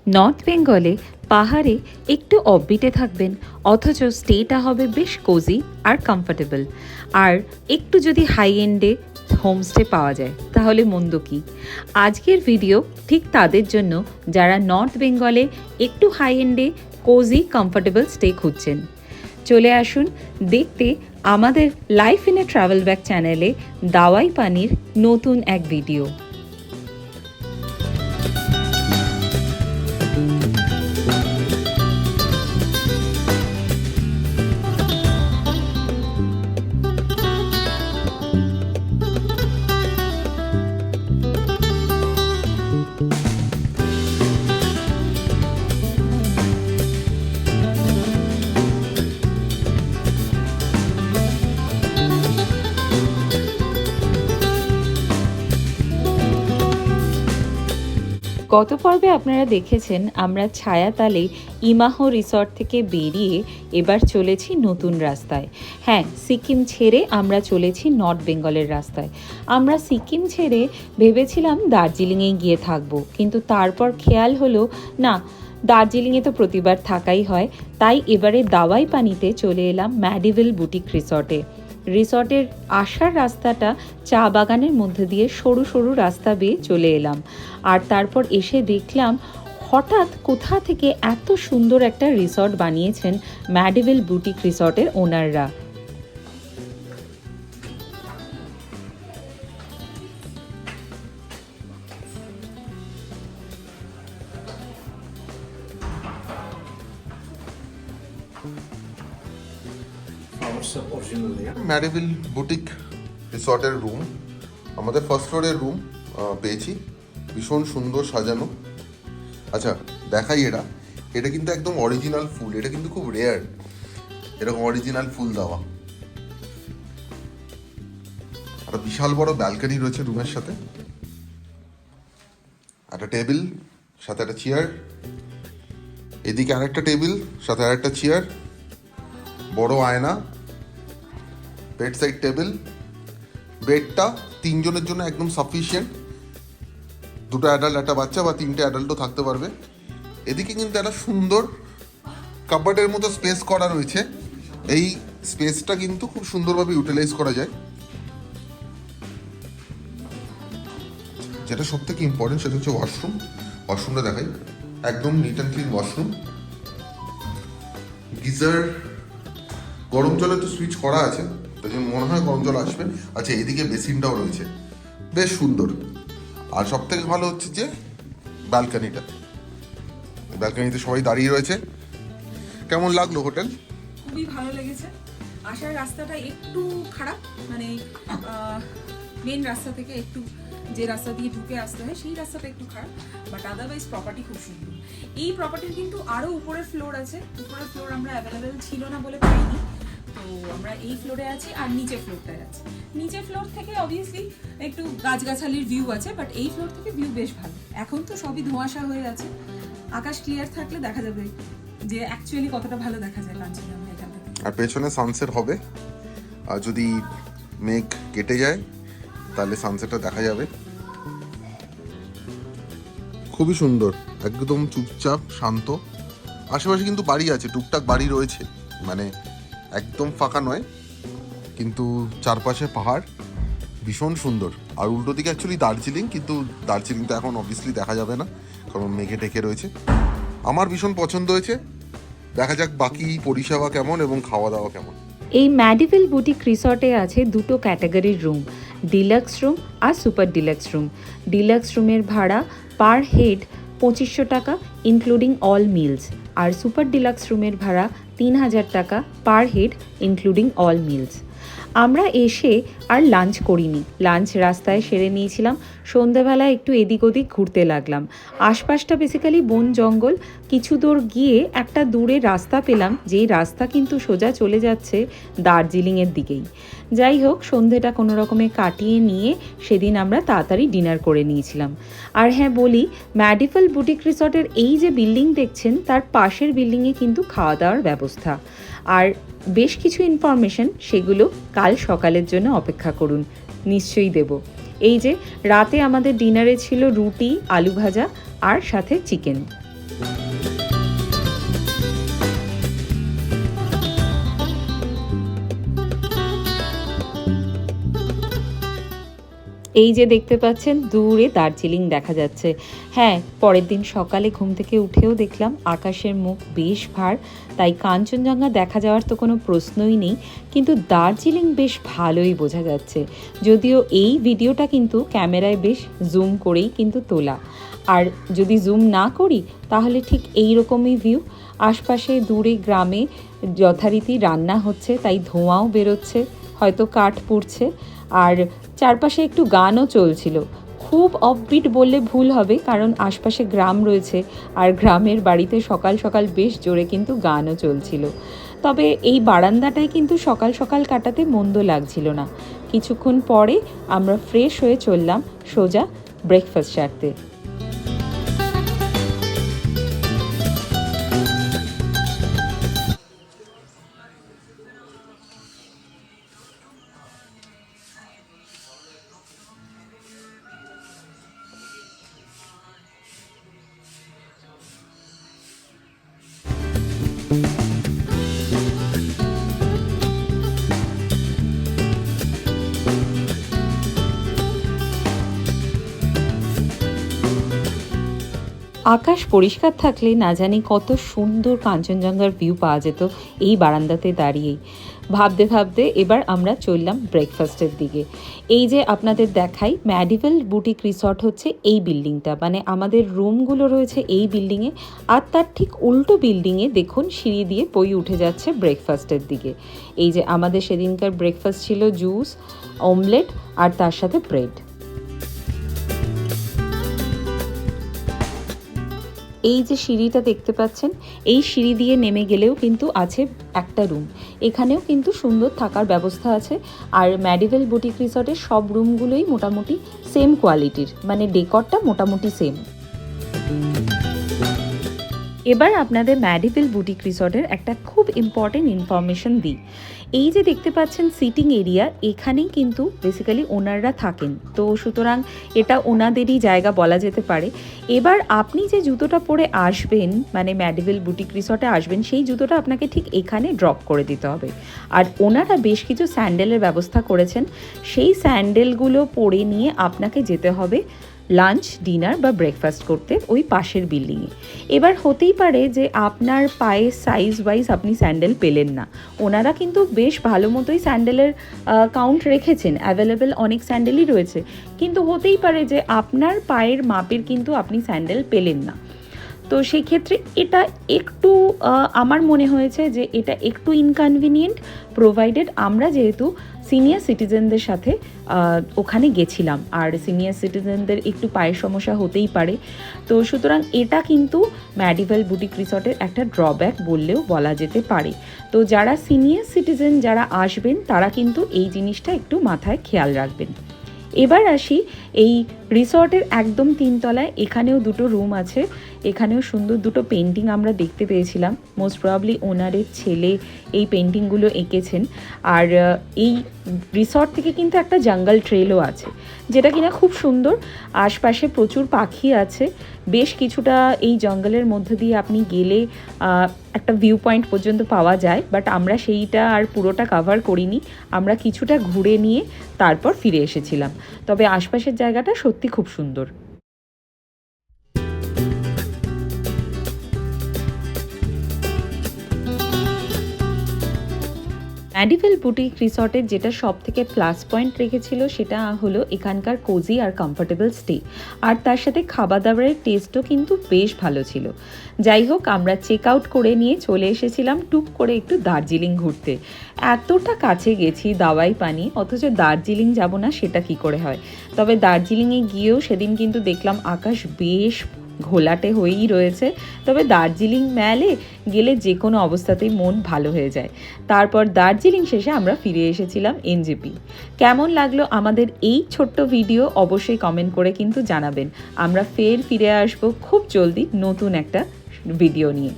North বেঙ্গলে পাহাড়ে একটু অফবিটে থাকবেন, অথচ স্টেটা হবে বেশ কোজি আর কমফোর্টেবল। আর একটু যদি হাই এন্ডে হোমস্টে পাওয়া যায় তাহলে মন্দ কি। আজকের ভিডিও ঠিক তাদের জন্য যারা নর্থ বেঙ্গলে একটু হাই এন্ডে কোজি কমফোর্টেবল স্টে খুঁজছেন। চলে আসুন দেখতে আমাদের life in a travel bag চ্যানেলে দাওয়াই পানির নতুন এক ভিডিও। গত পর্বে আপনারা দেখেছেন আমরা ছায়াতালে ইমাহ রিসর্ট থেকে বেরিয়ে এবার চলেছি নতুন রাস্তায়। হ্যাঁ, সিকিম ছেড়ে আমরা চলেছি নর্থ বেঙ্গলের রাস্তায়। আমরা সিকিম ছেড়ে ভেবেছিলাম দার্জিলিংয়ে গিয়ে থাকবো, কিন্তু তারপর খেয়াল হলো না, দার্জিলিংয়ে তো প্রতিবার থাকাই হয়, তাই এবারে দাওয়াই পানিতে চলে এলাম ম্যাডিভেল বুটিক রিসর্টে। রিসর্টের আসার রাস্তাটা চা বাগানের মধ্যে দিয়ে সরু সরু রাস্তা বেয়ে চলে এলাম, আর তারপর এসে দেখলাম হঠাৎ কোথা থেকে এত সুন্দর একটা রিসর্ট বানিয়েছেন ম্যাডিভেল বুটিক রিসর্টের ওনাররা। ম্যাডিভেল বুটিক রিসর্টের রুম, আমাদের ফার্স্ট ফ্লোরের রুম পেয়েছি, ভীষণ সুন্দর সাজানো। আচ্ছা দেখাই, এটা কিন্তু একদম অরিজিনাল ফুল, এটা কিন্তু খুব রেয়ার এরকম অরিজিনাল ফুল দেওয়া। একটা বিশাল বড় ব্যালকনি রয়েছে রুমের সাথে, একটা টেবিল সাথে একটা চেয়ার, এদিকে আরেকটা টেবিল সাথে আরেকটা চেয়ার, বড় আয়না, বেড সাইড টেবিল। বেডটা তিনজনের জন্য একদম সাফিসিয়েন্ট, দুটো অ্যাডাল্ট একটা বাচ্চা বা তিনটে অ্যাডাল্টও থাকতে পারবে। এদিকে কিন্তু একটা সুন্দর কাবার্ডের মতো স্পেস করা রয়েছে, এই স্পেসটা কিন্তু খুব সুন্দরভাবে ইউটিলাইজ করা যায়। যেটা সব থেকে ইম্পর্টেন্ট সেটা হচ্ছে ওয়াশরুম। ওয়াশরুমটা দেখাই, একদম neat and clean washroom. Geyser, গরম জলে তো সুইচ করা আছে, তাই জন্য মনে হয় গরম জল আসবে। আচ্ছা, এদিকে বেসিনটাও রয়েছে, বেশ সুন্দর। আর সব থেকে ভালো হচ্ছে যে ব্যালকানিটা, ব্যালকানিতে সবাই দাঁড়িয়ে রয়েছে। কেমন লাগলো হোটেল? খুবই ভালো লেগেছে। আসার রাস্তাটা একটু খারাপ, মানে মেন রাস্তা থেকে একটু যে রাস্তা দিয়ে ঢুকে আসতে হয় সেই রাস্তাটা একটু খারাপ, বাট আদারওয়াইজ প্রপার্টি খুব সুন্দর। এই প্রপার্টির কিন্তু আরও উপরের ফ্লোর আছে, উপরের ফ্লোর আমরা অ্যাভেলেবেল ছিল না বলে পাইনি, তো আমরা এই ফ্লোরে আছি আর নিচে ফ্লোরটায় আছি। নিচে ফ্লোর থেকে অবভিয়াসলি একটু গাছগাছালির ভিউ আছে, বাট এই ফ্লোর থেকে ভিউ বেশ ভালো। এখন তো সবই ধোঁয়াশা হয়ে আছে, আকাশ ক্লিয়ার থাকলে দেখা যাবে যে অ্যাকচুয়ালি কতটা ভালো দেখা যায় কাঞ্চনজঙ্ঘা এখান থেকে। আর পেছনে সানসেট হবে, আর যদি মেঘ কেটে যায় তাহলে সানসেটটা দেখা যাবে। খুবই সুন্দর, একদম চুপচাপ শান্ত। আশেপাশে কিন্তু বাড়ি আছে, টুকটাক বাড়ি রয়েছে, মানে একদম ফাঁকা নয়, কিন্তু চারপাশে পাহাড়, ভীষণ সুন্দর। আর উল্টো দিকে অ্যাকচুয়ালি দার্জিলিং, কিন্তু দার্জিলিংটা এখন অবভিয়াসলি দেখা যাবে না কারণ মেঘে ঢেকে রয়েছে। আমার ভীষণ পছন্দ হয়েছে, দেখা যাক বাকি পরিষেবা কেমন এবং খাওয়া দাওয়া কেমন। এই ম্যাডিভেল বুটিক রিসর্টে আছে দুটো ক্যাটাগরির রুম, ডিলাক্স রুম আর সুপার ডিলাক্স রুম। ডিলাক্স রুমের ভাড়া পার হেড 2500 টাকা ইনক্লুডিং অল মিলস, আর সুপার ডিলাক্স রুমের ভাড়া 3000 টাকা per head including all meals. আমরা এসে আর লাঞ্চ করিনি, লাঞ্চ রাস্তায় সেরে নিয়েছিলাম। সন্ধ্যাবেলা একটু এদিক ওদিক ঘুরতে লাগলাম। আশপাশটা বেসিক্যালি বন জঙ্গল। কিছু দূর গিয়ে একটা দূরে রাস্তা পেলাম, যেই রাস্তা কিন্তু সোজা চলে যাচ্ছে দার্জিলিংয়ের দিকেই। যাই হোক, সন্ধেটা কোনো রকমে কাটিয়ে নিয়ে সেদিন আমরা তাড়াতাড়ি ডিনার করে নিয়েছিলাম। আর হ্যাঁ বলি, ম্যাডিভেল বুটিক রিসর্টের এই যে বিল্ডিং দেখছেন তার পাশের বিল্ডিংয়ে কিন্তু খাওয়া দাওয়ার ব্যবস্থা। আর বেশ কিছু ইনফরমেশন, সেগুলো কাল সকালের জন্য অপেক্ষা করুন, নিশ্চয়ই দেব। এই যে রাতে আমাদের ডিনারে ছিল রুটি, আলু ভাজা আর সাথে চিকেন। এই যে দেখতে পাচ্ছেন দূরে দার্জিলিং দেখা যাচ্ছে। হ্যাঁ, পরের দিন সকালে ঘুম থেকে উঠেও দেখলাম আকাশের মুখ বেশ ভার, তাই কাঞ্চনজঙ্ঘা দেখা যাওয়ার তো কোনো প্রশ্নই নেই, কিন্তু দার্জিলিং বেশ ভালোই বোঝা যাচ্ছে। যদিও এই ভিডিওটা কিন্তু ক্যামেরায় বেশ জুম করেই কিন্তু তোলা, আর যদি জুম না করি তাহলে ঠিক এই রকমই ভিউ। আশপাশে দূরে গ্রামে যথারীতি রান্না হচ্ছে, তাই ধোঁয়াও বেরোচ্ছে, হয়তো কাঠ পুড়ছে, আর চারপাশে একটু গানও চলছিল। খুব অফবিট বললে ভুল হবে, কারণ আশপাশে গ্রাম রয়েছে, আর গ্রামের বাড়িতে সকাল সকাল বেশ জোরে কিন্তু গানও চলছিল। তবে এই বারান্দাটায় কিন্তু সকাল সকাল কাটাতে মন্দ লাগছিল না। কিছুক্ষণ পরে আমরা ফ্রেশ হয়ে চললাম সোজা ব্রেকফাস্ট সারতে। আকাশ পরিষ্কার থাকলে না জানি কত সুন্দর কাঞ্চনজঙ্ঘার ভিউ পাওয়া যেত এই বারান্দাতে দাঁড়িয়েই। ভাবতে ভাবতে এবার আমরা চললাম ব্রেকফাস্টের দিকে। এই যে আপনাদের দেখাই, ম্যাডিভেল বুটিক রিসর্ট হচ্ছে এই বিল্ডিংটা, মানে আমাদের রুমগুলো রয়েছে এই বিল্ডিংয়ে, আর তার ঠিক উল্টো বিল্ডিংয়ে দেখুন সিঁড়ি দিয়ে বই উঠে যাচ্ছে ব্রেকফাস্টের দিকে। এই যে আমাদের সেদিনকার ব্রেকফাস্ট ছিল জুস, অমলেট আর তার সাথে ব্রেড। এই যে সিঁড়িটা দেখতে পাচ্ছেন, এই সিঁড়ি দিয়ে নেমে গেলেও কিন্তু আছে একটা রুম। এখানেও কিন্তু সুন্দর থাকার ব্যবস্থা আছে, আর ম্যাডিভেল বুটিক রিসর্টের সব রুমগুলোই মোটামুটি সেম কোয়ালিটির, মানে ডেকরটা মোটামুটি সেম। এবার আপনাদের ম্যাডিভেল বুটিক রিসর্টের একটা খুব ইম্পর্টেন্ট ইনফরমেশন দিই। এই যে দেখতে পাচ্ছেন সিটিং এরিয়া, এখানেই কিন্তু বেসিক্যালি ওনাররা থাকেন, তো সুতরাং এটা ওনাদেরই জায়গা বলা যেতে পারে। এবার আপনি যে জুতোটা পরে আসবেন, মানে ম্যাডিভেল বুটিক রিসর্টে আসবেন, সেই জুতোটা আপনাকে ঠিক এখানে ড্রপ করে দিতে হবে। আর ওনারা বেশ কিছু স্যান্ডেলের ব্যবস্থা করেছেন, সেই স্যান্ডেলগুলো পরে নিয়ে আপনাকে যেতে হবে লাঞ্চ, ডিনার বা ব্রেকফাস্ট করতে ওই পাশের বিল্ডিংয়ে। এবার হতেই পারে যে আপনার পায়ে সাইজ ওয়াইজ আপনি স্যান্ডেল পেলেন না। ওনারা কিন্তু বেশ ভালো মতোই স্যান্ডেলের কাউন্ট রেখেছেন, অ্যাভেলেবেল অনেক স্যান্ডেলই রয়েছে, কিন্তু হতেই পারে যে আপনার পায়ের মাপের কিন্তু আপনি স্যান্ডেল পেলেন না। তো সেই ক্ষেত্রে এটা একটু আমার মনে হয়েছে যে এটা একটু ইনকনভিনিয়েন্ট, প্রোভাইডেড আমরা যেহেতু সিনিয়র সিটিজেনদের সাথে ওখানে গেছিলাম, আর সিনিয়র সিটিজেনদের একটু পায়ের সমস্যা হতেই পারে। তো সুতরাং এটা কিন্তু ম্যাডিভেল বুটিক রিসর্টের একটা ড্রব্যাক বললেও বলা যেতে পারে। তো যারা সিনিয়র সিটিজেন যারা আসবেন, তারা কিন্তু এই জিনিসটা একটু মাথায় খেয়াল রাখবেন। এবার আসি এই রিসর্টের একদম 3 তলায়, এখানেও দুটো রুম আছে, এখানেও সুন্দর দুটো পেন্টিং আমরা দেখতে পেয়েছিলাম। মোস্ট প্রবাবলি ওনারের ছেলে এই পেন্টিংগুলো এঁকেছেন। আর এই রিসর্ট থেকে কিন্তু একটা জঙ্গল ট্রেলও আছে, যেটা কিনা খুব সুন্দর। আশপাশে প্রচুর পাখি আছে, বেশ কিছুটা এই জঙ্গলের মধ্য দিয়ে আপনি গেলে একটা ভিউ পয়েন্ট পর্যন্ত পাওয়া যায়, বাট আমরা সেইটা আর পুরোটা কভার করিনি, আমরা কিছুটা ঘুরে নিয়ে তারপর ফিরে এসেছিলাম। তবে আশপাশের জায়গাটা সত্যি খুব সুন্দর। ম্যাডিভেল বুটিক রিসর্টের যেটা সব থেকে প্লাস পয়েন্ট রেখেছিল সেটা হলো এখানকার কোজি আর কমফোর্টেবল স্টে, আর তার সাথে খাবার দাবারের টেস্টও কিন্তু বেশ ভালো ছিল। যাই হোক, আমরা চেক আউট করে নিয়ে চলে এসেছিলাম টুক করে একটু দার্জিলিং ঘুরতে। এতটা কাছে গেছি দাওয়াই পানি, অথচ দার্জিলিং যাব না সেটা কি করে হয়। তবে দার্জিলিংয়ে গিয়েও সেদিন কিন্তু দেখলাম আকাশ বেশ ঘোলাটে হয়েই রয়েছে। তবে দার্জিলিং ম্যালে গেলে যে কোনো অবস্থাতেই মন ভালো হয়ে যায়। তারপর দার্জিলিং শেষে আমরা ফিরে এসেছিলাম এনজেপি। কেমন লাগলো আমাদের এই ছোট্ট ভিডিও অবশ্যই কমেন্ট করে কিন্তু জানাবেন। আমরা ফিরে আসবো খুব জলদি নতুন একটা ভিডিও নিয়ে।